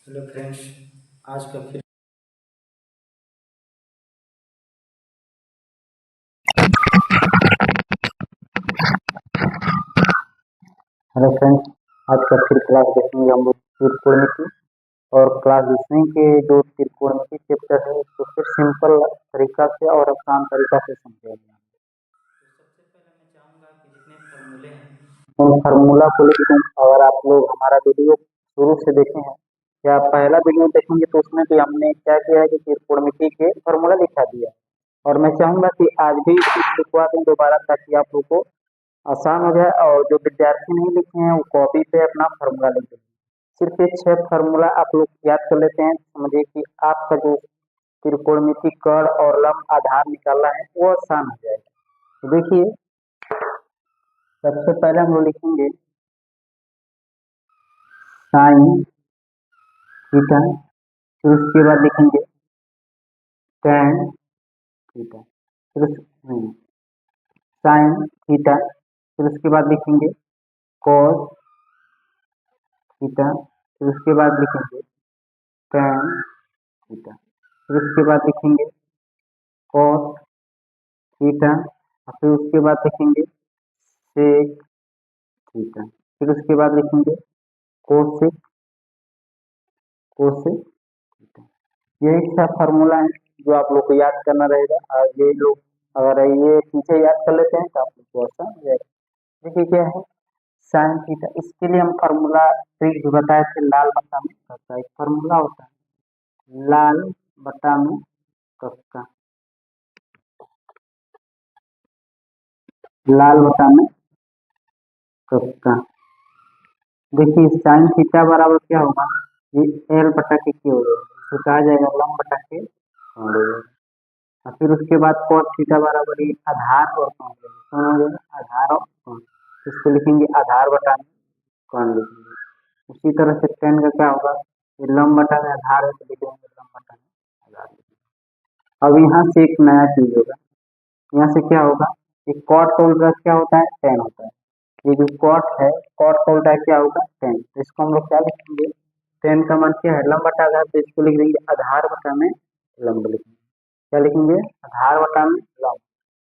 Hello friends. आज का फिर हेलो फ्रेंड्स, आज का फिर क्लास देखेंगे हम लोग त्रिकोणमिति। और क्लास इसमें के जो त्रिकोणमिति चैप्टर है उसको फिर सिंपल तरीका से और आसान तरीका से समझेंगे। तो सबसे पहले मैं चाहूँगा कि जितने फार्मूले हैं उन फार्मूला को लेकर, अगर आप लोग हमारा वीडियो शुरू से देखे हैं या पहला वीडियो देखेंगे तो उसमें भी हमने क्या किया है कि त्रिकोणमिति के फार्मूला दिखा दिया। और मैं चाहूँगा कि आज भी इस लिखवा दें दोबारा, ताकि आप लोग को आसान हो जाए। और जो विद्यार्थी नहीं लिखे हैं वो कॉपी पे अपना फार्मूला लिख दें। सिर्फ ये 6 फार्मूला आप लोग याद कर लेते हैं, समझिए कि आपका जो त्रिकोणमिति कर्ण और लंब आधार निकालना है वो आसान हो जाएगा। तो देखिए, सबसे पहले हम लोग लिखेंगे साइन थीटा, फिर उसके बाद लिखेंगे tan थीटा, साइन थीटा, फिर उसके बाद लिखेंगे cos थीटा, फिर उसके बाद लिखेंगे tan थीटा, फिर उसके बाद लिखेंगे cos थीटा, और फिर उसके बाद लिखेंगे sec थीटा, फिर उसके बाद लिखेंगे कोसेक कोसेक थीटा। यही सब फार्मूला है जो आप लोग को याद करना रहेगा। और ये लोग अगर ये चीजें याद कर लेते हैं तो आप लोग को आसान हो जाएगा। देखिए क्या है साइन थीटा, इसके लिए हम फार्मूला ट्रिक भी बताए थे, लाल बट्टा में कक्का एक फार्मूला होता है, लाल बट्टा में कक्का, लाल बट्टा में कक्का। देखिए साइन थीटा बराबर क्या होगा, ये एल बटा के क्यू हो जाएगा, तो कहा जाएगा लंब बटा के कौण हो जाएगा। और फिर उसके बाद cos थीटा बराबर ये आधार और कौन हो जाएगा, आधार और कौन, इसको लिखेंगे आधार बटा में कौन लिखेंगे। उसी तरह से tan का क्या होगा, ये लंब बटा में आधार है तो लिखेंगे लंब बटा में आधार। अब यहाँ से एक नया चीज होगा, यहाँ से क्या होगा, ये cot का उल्टा क्या होता है, tan होता है। ये जो cot है, cot का उल्टा क्या होगा, tan। तो इसको हम लोग क्या लिखेंगे, tan का मान क्या है, लंब बटा आधार, तो इसको लिख देंगे आधार बटा में लंब लिखेंगे। क्या लिखेंगे, आधार बटा में लंब।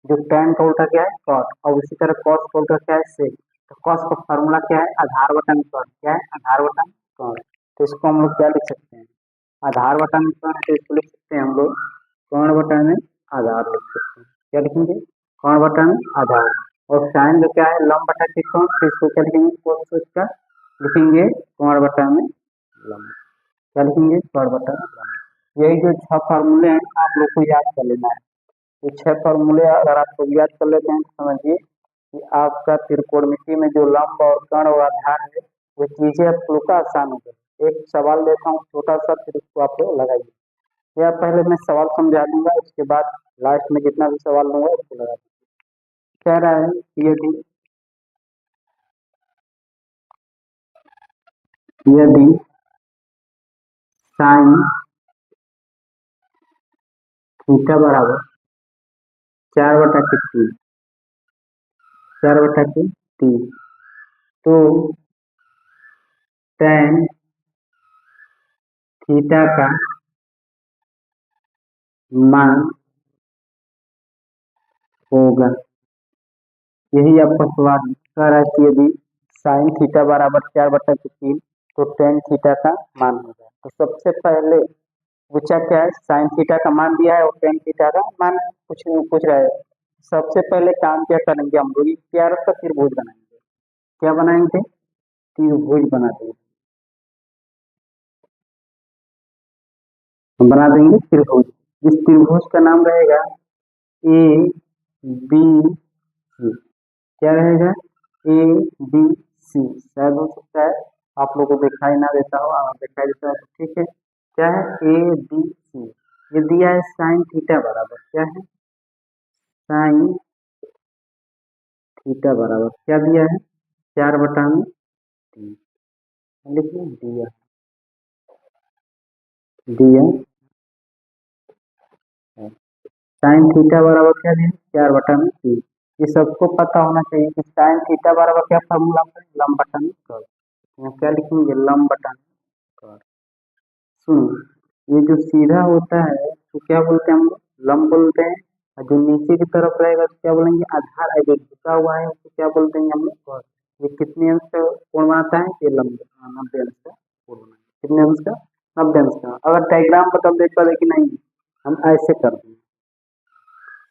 जो tan का उल्टा क्या है, cot, और उसी तरह cos का उल्टा क्या है, sec। तो cos का फॉर्मूला क्या है, आधार बटा में cot, क्या है आधार बटा में cot। तो इसको हम लोग क्या लिख सकते हैं, आधार बटा में कौन है तो इसको लिख सकते हैं हम लोग कौन बटा में आधार लिख सकते हैं। क्या लिखेंगे, कौन बटा में आधार। और साइन जो क्या है, लंब बटा के कौन, तो इसको क्या लिखेंगे, cos को इसका लिखेंगे कौन बटा में लंब। क्या लिखेंगे, कौन बटा में लंब। यही जो 6 फार्मूले हैं आप लोग को याद कर लेना है। ये 6 फार्मूले अगर आप लोग याद कर लेते हैं तो समझिए कि आपका त्रिकोणमिति में जो लंब और कर्ण और आधार है वो चीजें आप लोग का आसान हो गई। एक सवाल देता हूँ छोटा सा, फिर उसको आप लोग लगाइए, या पहले मैं सवाल समझा दूंगा, उसके बाद लास्ट में जितना भी सवाल लूंगा उसको लगा दूंगा। कह रहा है यदि साइन थीटा बराबर 4/3, 4/3, तो tan थीटा का मान होगा। यही आपका सवाल है। कह रहा है कि यदि साइन थीटा बराबर 4/3 तो टेन थीटा का मान होगा। तो सबसे पहले पूछा क्या है, साइन थीटा का मान दिया है और टेन थीटा का मान पूछ रहा है। सबसे पहले काम क्या करेंगे, हम लोग प्यार का त्रिभुज बनाएंगे। क्या बनाएंगे, त्रिभुज बना देंगे, हम बना देंगे त्रिभुज। इस त्रिभुज का नाम रहेगा ए बी सी। क्या रहेगा, ए बी सी। शायद हो सकता है आप लोगों को दिखाई ना देता हो, अगर दिखाई देता है तो ठीक है। क्या है, ए बी सी। ये दिया है साइन थीटा बराबर क्या है, साइन थीटा बराबर क्या दिया है, 4/3। लिखिए दिया, दिया है साइन थीटा बराबर क्या दिया, 4/3। ये सबको पता होना चाहिए कि साइन थीटा बराबर क्या फॉर्मूला है, लंब बटा में कर्ल। यहाँ क्या लिखेंगे, लंब बटा में कर्ल। सुनो, ये जो सीधा होता है तो क्या बोलते हैं हम लोग? लंब बोलते हैं। और जो नीचे की तरफ रहेगा तो क्या बोलेंगे? आधार। है जो झुका हुआ है तो क्या बोलते हैं हम लोग? cos। ये कितने अंश का कोण बनाता है? ये लंब 90 अंश का कोण बनाता है। कितने अंश का? 90 अंश का। अगर डायग्राम पर तब देख पाते कि नहीं, हम ऐसे कर देंगे,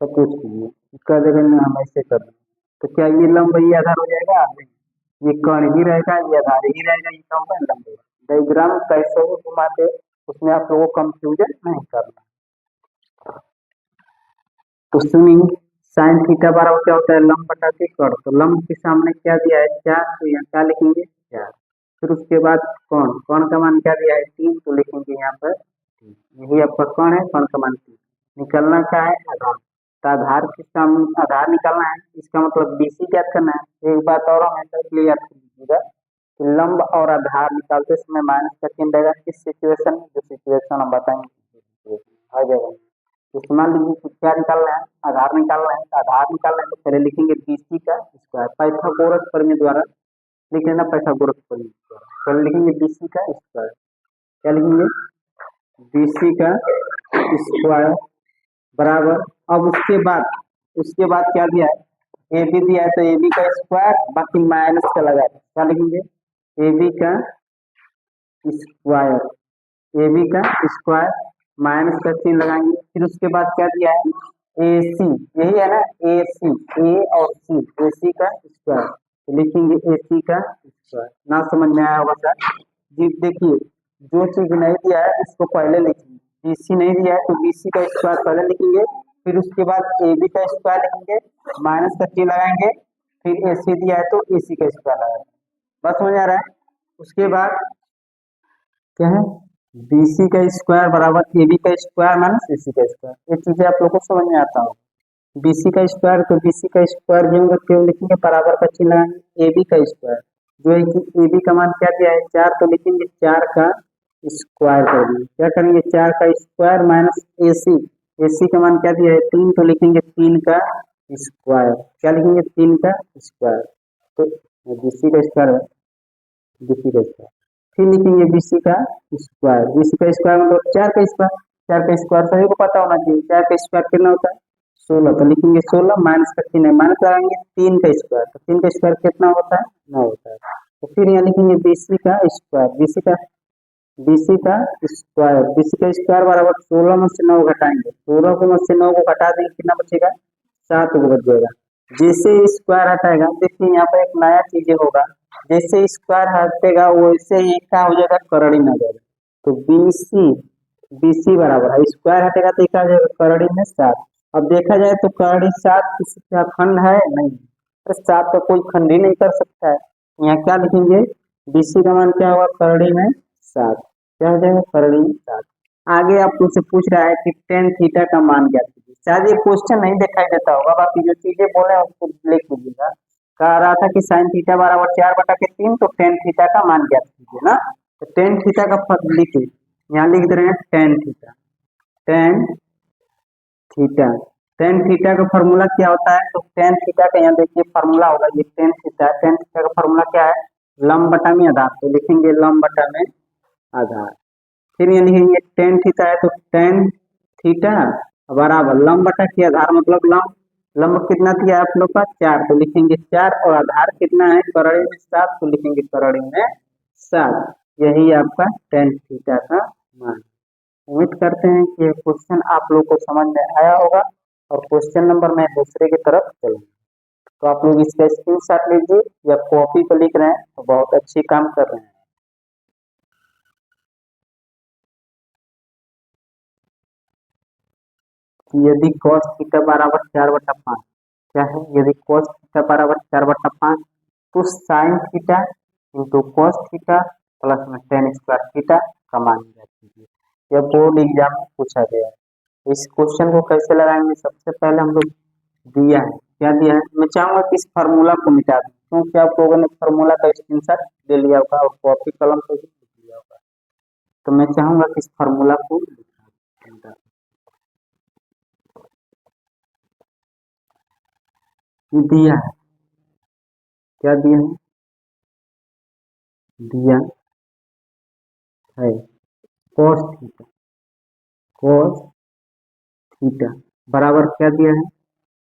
सब कुछ कीजिए, कर देंगे हम ऐसे कर देंगे, तो क्या ये लंब ये आधार हो जाएगा? नहीं, ये कण ही रहेगा, ये आधार ही रहेगा, ये क्या होगा? लंब होगा। डायग्राम कैसे भी घुमाते उसमें आप लोगों को कंफ्यूजन नहीं करना। तो सुनिए, साइन थीटा बराबर क्या होता है? लंब बटा के कण। तो लंब के सामने क्या दिया है? 4, तो यहाँ क्या लिखेंगे? 4। फिर उसके बाद कण, कण का मान क्या दिया है? 3, तो लिखेंगे यहाँ पर 3। यही आपका कण है, कण का मान 3। निकलना क्या है? आधार। तो आधार के सामने आधार निकालना है, इसका मतलब बीसी ज्ञात करना है। एक बात और हमेशा के लिए याद कर लीजिएगा कि लंब और आधार निकालते समय माइनस का चिन्ह रहेगा। किस सिचुएशन में? जो सिचुएशन हम बताएंगे आ जाएगा। तो मान लीजिए कि क्या निकालना है? आधार निकालना है। तो आधार निकालना है तो पहले लिखेंगे बीसी का स्क्वायर, पाइथागोरस प्रमेय द्वारा लिख लेना, पाइथागोरस प्रमेय द्वारा। पहले लिखेंगे बीसी का स्क्वायर। क्या लिखेंगे? बीसी का स्क्वायर बराबर। अब उसके बाद क्या दिया है? ए बी दिया है तो ए बी का स्क्वायर, बाकी माइनस का लगा है। क्या लिखेंगे? ए बी का स्क्वायर, ए बी का स्क्वायर माइनस का चिन्ह लगाएंगे। फिर उसके बाद क्या दिया है? ए सी, यही है ना? ए सी, ए और सी, ए सी का स्क्वायर, तो लिखेंगे ए सी का स्क्वायर। ना समझ में आया होगा सर जी? देखिए, जो चीज नहीं दिया है उसको पहले लिखेंगे। बीसी नहीं दिया है तो बीसी का स्क्वायर पहले लिखेंगे, फिर उसके बाद ए बी का स्क्वायर लिखेंगे, माइनस का चिन्ह लगाएंगे, फिर ए सी दिया है तो ए सी का स्क्वायर लगाएंगे। बस समझ आ रहा है? उसके बाद क्या है? बीसी का स्क्वायर बराबर ए बी का स्क्वायर माइनस ए सी का स्क्वायर। ये चीजें आप लोगों को समझ में आता हो। बीसी का स्क्वायर, तो बीसी का स्क्वायर भी होगा, क्यों लिखेंगे? बराबर का चिन्ह लगाएंगे। ए बी का स्क्वायर, जो है कि ए बी का मान क्या दिया है? 4, तो लिखेंगे 4 का स्क्वायर कर देंगे। क्या करेंगे? 4 का स्क्वायर माइनस ए सी, ए सी का मान क्या दिया है? 3, तो लिखेंगे 3 का स्क्वायर। क्या लिखेंगे? 3 का स्क्वायर। तो बीसी का स्क्वायर, बीसी का स्क्वायर, फिर लिखेंगे बीसी का स्क्वायर। बीसी का स्क्वायर मतलब 4 का स्क्वायर। 4 का स्क्वायर सभी को पता होना चाहिए। 4 का स्क्वायर कितना होता है? 16, तो लिखेंगे 16, माइनस का चिन्ह है, माइनस लगाएंगे 3 का स्क्वायर, तो 3 का स्क्वायर कितना होता है? 9 होता है। तो फिर यहाँ लिखेंगे बीसी का स्क्वायर, बीसी का स्क्वायर, बीसी का स्क्वायर बराबर 16 में से 9 घटाएंगे, 16 को में से 9 को घटा देंगे, कितना बचेगा? 7 को बच जाएगा। जैसे स्क्वायर हटाएगा, देखिए यहाँ पर एक नया चीज होगा, जैसे स्क्वायर हटेगा वैसे ही क्या हो जाएगा? करड़ी में आ जाएगा। तो बीसी, बीसी बराबर है, स्क्वायर हटेगा तो क्या हो जाएगा? करड़ी में 7। अब देखा जाए तो करड़ी 7 किसी का खंड है? नहीं, तो 7 का कोई खंड ही नहीं कर सकता है। यहाँ क्या लिखेंगे? बीसी का मान क्या होगा? करड़ी में 7। क्या हो जाएगा? करड़ी में 7। आगे आपको से पूछ रहा है कि टेन थीटा का मान ज्ञात कीजिए। शायद ये क्वेश्चन नहीं दिखाई देता होगा, बाकी जो चीजें बोले उसको लिख लीजिएगा। कह रहा था कि साइन थीटा बराबर 4/3, तो टेन थीटा का मान ज्ञात कीजिए ना। तो टेन थीटा का लिखिए, यहाँ लिख दे रहे हैं tan theta. Tan theta, tan theta का फॉर्मूला क्या होता है? तो टेन थीटा का यहाँ देखिए फॉर्मूला होगा, ये टेन थीटा, टेन थीटा का फॉर्मूला क्या है? लंब बटा में आधार, तो लिखेंगे लंब बटा में आधार। फिर ये लिखेंगे टेन थीटा है तो टेन थीटा बराबर लंब बटा के आधार, मतलब लंब, लंब कितना दिया है आप लोग का? 4, तो लिखेंगे 4, और आधार कितना है? करड़ी में 7, तो लिखेंगे करड़ी में 7। यही आपका टेन थीटा का मान। उम्मीद करते हैं कि क्वेश्चन आप लोग को समझ में आया होगा, और क्वेश्चन नंबर मैं दूसरे की तरफ चलूंगा। तो आप लोग इसका स्क्रीनशॉट लीजिए, या कॉपी पर लिख रहे हैं तो बहुत अच्छी काम कर रहे हैं। यदि cos थीटा बराबर 4/5, क्या है? यदि cos थीटा बराबर 4/5, तो sine theta into cos theta plus में टेन स्क्वायर थीटा का मान ज्ञात कीजिए। यह बोर्ड एग्जाम में पूछा गया है। इस क्वेश्चन को कैसे लगाएंगे? सबसे पहले हम लोग दिया है, क्या दिया है? मैं चाहूंगा कि इस फार्मूला को मिटा दें, क्योंकि आप लोगों ने फार्मूला का स्क्रीनशॉट ले लिया होगा और कॉपी कलम से भी लिख लिया होगा। तो मैं चाहूंगा कि इस फार्मूला को मिटा दें। दिया है, क्या दिया है? दिया है कॉस थीटा, कॉस थीटा बराबर क्या दिया है,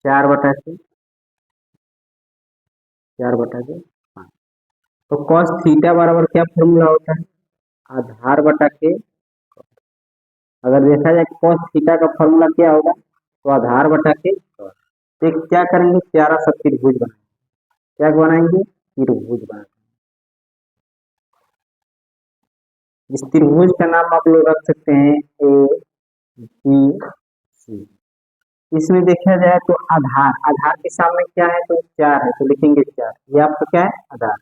4/5। तो कॉस थीटा बराबर क्या फॉर्मूला होता है, आधार बटा के, अगर देखा जाए कॉस थीटा का फॉर्मूला क्या होगा, तो आधार बटा के। तो क्या करेंगे, प्यारा सा त्रिभुज बनाएंगे, क्या बनाएंगे, त्रिभुज बनाएंगे। इस त्रिभुज का नाम आप लोग रख सकते हैं ए बी सी। इसमें देखा जाए तो आधार, आधार के सामने क्या है, तो 4 है, तो लिखेंगे 4, ये आपका क्या है, आधार।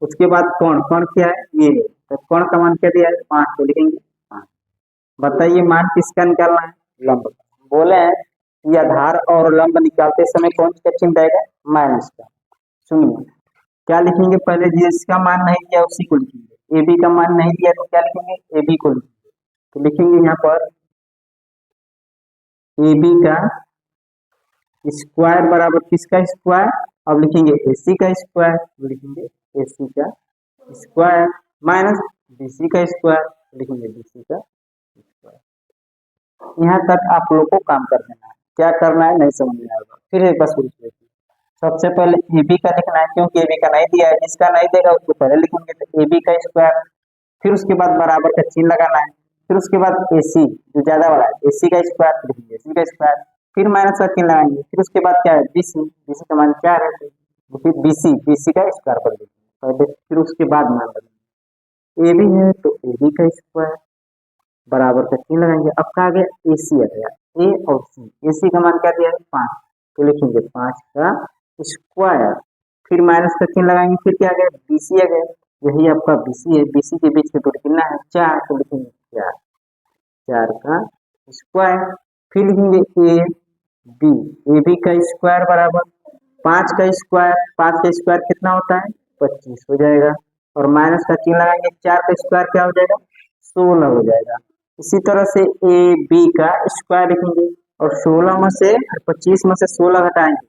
उसके बाद कोण, कोण क्या है, ये है, तो कोण का मान क्या दिया है, 5, तो लिखेंगे 5। बताइए मान किसका निकालना है, लंब। बोले हैं कि आधार और लंब निकालते समय कौन सा चिन्ह रहेगा, माइनस का। सुनिए क्या लिखेंगे, पहले जिसका मान नहीं दिया उसी को लिखेंगे, ए बी का मान नहीं दिया तो क्या लिखेंगे, ए बी को लिखेंगे। तो लिखेंगे यहाँ पर ए बी का स्क्वायर बराबर किसका स्क्वायर, अब लिखेंगे एसी का स्क्वायर, लिखेंगे एसी का स्क्वायर माइनस बीसी का स्क्वायर, लिखेंगे बीसी का स्क्वायर। यहाँ तक आप लोग को काम कर देना है, क्या करना है नहीं समझ में आएगा, फिर एक बार शुरू से देखिए। सबसे पहले ए बी का लिखना है, क्योंकि ए बी का नहीं दिया है, जिसका नहीं देगा उसको पहले लिखेंगे, तो ए बी का स्क्वायर, फिर उसके बाद बराबर का चिन्ह लगाना है, फिर उसके बाद एसी जो ज्यादा वाला है एसी का स्क्वायर, लिखेंगे एसी का स्क्वायर, फिर माइनस का चिन्ह लगाएंगे, फिर उसके बाद क्या है बीसी, बीसी का मान 4 है, तो फिर बीसी, बीसी का स्क्वायर कर देंगे पहले, फिर उसके बाद मान लगाएंगे। ए बी है तो ए बी का स्क्वायर बराबर का चिन्ह लगाएंगे। अब कहा गया एसी आ गया, ए और सी, एसी का मान क्या दिया है 5, तो लिखेंगे 5 का स्क्वायर, फिर माइनस का चिन्ह लगाएंगे, फिर क्या आ गया बीसी आ गया, यही आपका बीसी है, बीसी के बीच में दूरी कितना है 4, तो लिखेंगे 4, 4 का स्क्वायर, फिर लिखेंगे ए बी का स्क्वायर बराबर 5 का स्क्वायर, 5 का स्क्वायर कितना होता है 25 हो जाएगा, और माइनस का चिन्ह लगाएंगे, 4 का स्क्वायर क्या हो जाएगा 16 हो जाएगा। इसी तरह से ए बी का स्क्वायर लिखेंगे, और 16 में से 25 में से 16 घटाएंगे,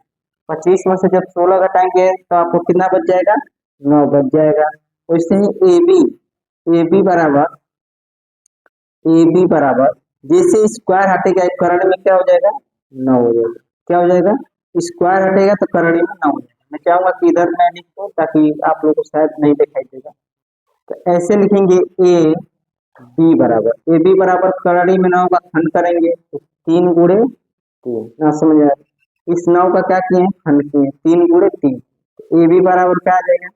25 में से जब 16 घटाएंगे तो आपको कितना बच जाएगा, 9 बच जाएगा। वैसे ही ए बी बराबर जैसे स्क्वायर हटेगा करण में क्या हो जाएगा 9 हो जाएगा, क्या हो जाएगा, स्क्वायर हटेगा तो करण में 9 हो जाएगा। मैं चाहूंगा कि इधर मैं लिखूं ताकि आप लोगों को शायद नहीं दिखाई देगा, तो ऐसे लिखेंगे ए बी बराबर करड़ी में 9 का खंड करेंगे, तो 3 गुणे 3 ना समझ आया, इस 9 का क्या किए हैं, खंड किए, 3 गुणे 3, ए बी बराबर क्या आ जाएगा,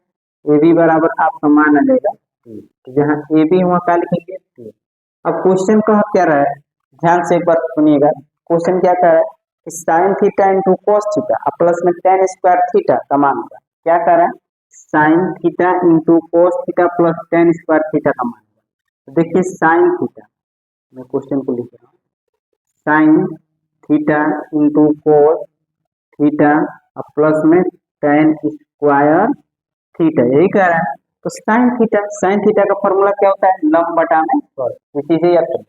ए बी बराबर आपका मान आ जाएगा 3, तो जहाँ ए बी वहाँ क्या लिखेंगे 3। अब क्वेश्चन कहा क्या रहा है, ध्यान से एक बार सुनिएगा, क्वेश्चन क्या कह रहा है, sine theta into cos theta plus में टेन स्क्वायर थीटा का मान होगा, क्या कह रहा है, sine theta into cos theta plus ten square theta का मान। तो देखिए साइन थीटा, मैं क्वेश्चन को लिख रहा हूँ, sine theta into cos theta plus में टेन स्क्वायर थीटा, यही कह रहा है। तो साइन थीटा का फॉर्मूला क्या होता है, लंब बटा में कॉस, ये चीजें याद करें।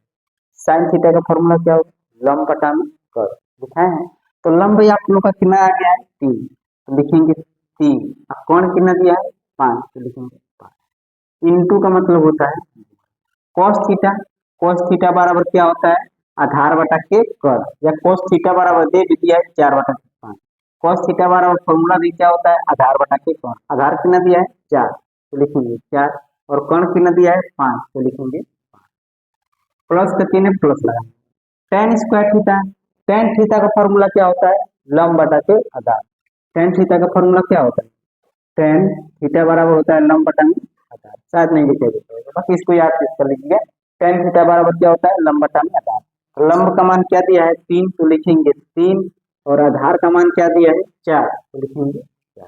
साइन थीटा का फॉर्मूला क्या होता है, लंब बटा में कॉस, दिखाए हैं। तो लंब आप लोग का कितना आ गया है 3, तो लिखेंगे 3, अब कौन कितना दिया है 5, तो लिखेंगे 5, इंटू का मतलब होता है कॉस थीटा, कॉस थीटा बराबर क्या होता है, आधार बटा के कर, या कॉस थीटा बराबर दे भी दिया है 4/5, कॉस थीटा बराबर फॉर्मूला भी क्या होता है, आधार बटा के कौन, आधार कितना दिया है 4, तो लिखेंगे 4, और कौन कितना दिया है 5, तो लिखेंगे 5, प्लस का चिन्ह प्लस लगा, ten square theta, tan theta का फॉर्मूला क्या होता है, लंब बटा के आधार, टेन थीटा का फॉर्मूला क्या होता है, टेन थीटा बराबर होता है लंब बटा में आधार, शायद नहीं लिखे देते, बाकी इसको याद कर लीजिए, टेन थीटा बराबर क्या होता है लंब बटा में आधार, तो लंब का मान क्या दिया है 3, तो लिखेंगे 3, और आधार का मान क्या दिया है 4, तो लिखेंगे 4।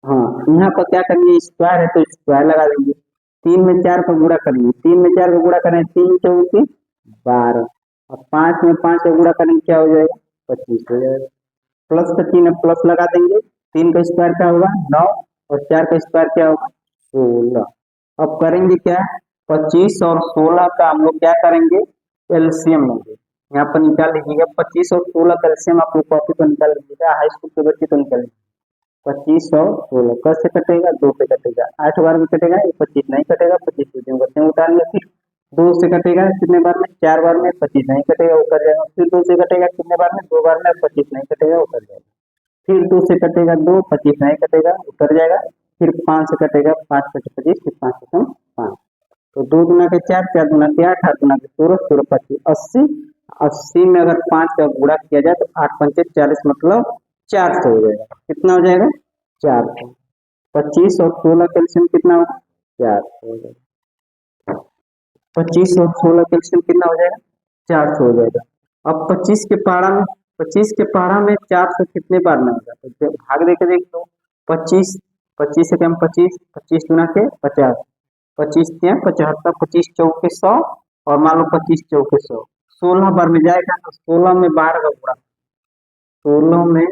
हाँ यहाँ पर क्या करेंगे, स्क्वायर है तो स्क्वायर लगा देंगे, 3 में 4 का गुणा करेंगे, 3 में 4 का गुणा करें 3 चौके 12, और 5 में 5 का गुणा करेंगे क्या हो जाएगा 25 हो जाएगा, प्लस का चिन्ह प्लस लगा देंगे, 3 का स्क्वायर क्या होगा 9, और 4 का स्क्वायर क्या होगा 16। अब करेंगे क्या, 25 और 16 का हम लोग क्या करेंगे, एलसीएम लेंगे, यहाँ पर निकाल लीजिएगा 25 और 16 का एलसीएम आप लोग कॉपी पर निकाल लीजिएगा, हाई स्कूल के बच्चे तो निकाल लीजिए। 25 और 16 कैसे कटेगा, 2 से कटेगा, 8 बार में कटेगा, ये 25 नहीं कटेगा, 25 से बच्चे उतारेंगे, फिर 2 से कटेगा कितने बार में, 4 बार में, 25 नहीं कटेगा, उतर जाएगा, फिर 2 से कटेगा कितने बार में, 2 बार में, 25 नहीं कटेगा, उतर जाएगा, फिर 2 से कटेगा 2, 25 नहीं कटेगा, उतर जाएगा, फिर 5 से कटेगा, 5 से 25, फिर 5 से कम 5, तो 2 गुना के 4, 4 गुना के 8, 8 गुना के 16, 16 25, 80, 80 में अगर 5 का गुणा किया जाए तो 8 पंचे 40, मतलब 400 हो जाएगा, कितना हो जाएगा, 400, 25 और 16 कैल्शियम कितना होगा, 400 हो जाएगा, 25 और 16 कैल्शियम कितना हो जाएगा, 400 हो जाएगा। अब 25 के पारा में, 25 के पारा में 400 कितने बार में होगा, तो भाग दे के देख लो, 25, 25 से कम 25, 25 गुना के 50, 25 के 75, 25 चौके 100, और मान लो 25 चौके 100, 16 बार में जाएगा, तो 16 में 12 का गुणा, 16 में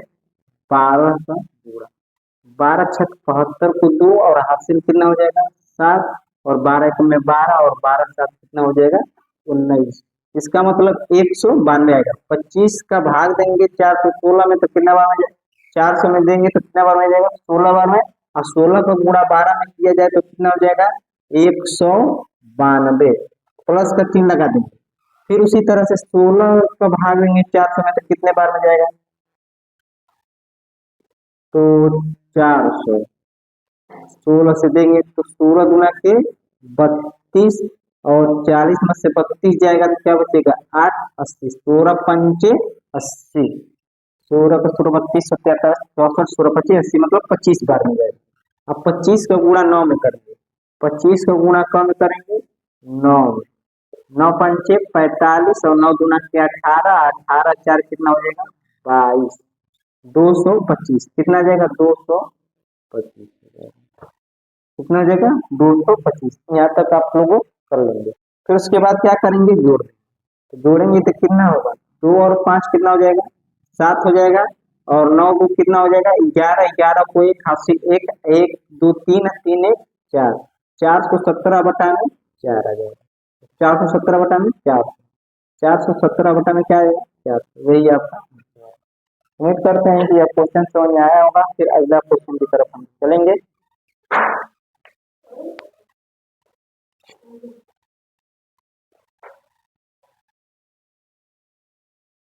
12 का गुणा, 12 छक 72 को 2, और हासिल कितना हो जाएगा 7, और 12 एक में 12, और 12 7 कितना हो जाएगा 19, इसका मतलब 192 आएगा। 25 का भाग देंगे 416 में तो कितना बार में जाएगा, 400 में देंगे तो कितना बार में जाएगा, 16 बार में, और 16 का गुणा 12 में किया जाए तो कितना हो जाएगा 192, प्लस का चिन्ह लगा देंगे, फिर उसी तरह से 16 का भाग देंगे 400 में तो कितने बार में जाएगा, तो 400, 16 से देंगे तो 16 गुना के 32, और 40 में से 32 जाएगा तो क्या बचेगा 8, 80, 16 पंचे 80, 16 का 16 32 77 64 16 25 80, मतलब 25 बार में जाएगा। अब 25 का गुणा 9 में करेंगे, 25 का गुणा कम करेंगे 9 में, 9 पंचे 45, और 9 गुना के 18, 18 4 कितना हो जाएगा 22, 225 कितना आ जाएगा 225, कितना हो जाएगा 225, यहाँ तक आप लोगों कर लेंगे। फिर उसके बाद क्या करेंगे, जोड़ देंगे, तो जोड़ेंगे तो कितना होगा, 2 और 5 कितना हो जाएगा 7 हो जाएगा, और 9 को कितना हो जाएगा 11, 11 को 1 हासिल 1, 1 2 3 3 1 4, 4 को 17 बटा में 4 आ जाएगा, 417 बटा में 4, 417 बटा में क्या आएगा 4, वही आपका। उम्मीद करते हैं कि यह क्वेश्चन समझ में आया होगा, फिर अगला क्वेश्चन की तरफ हम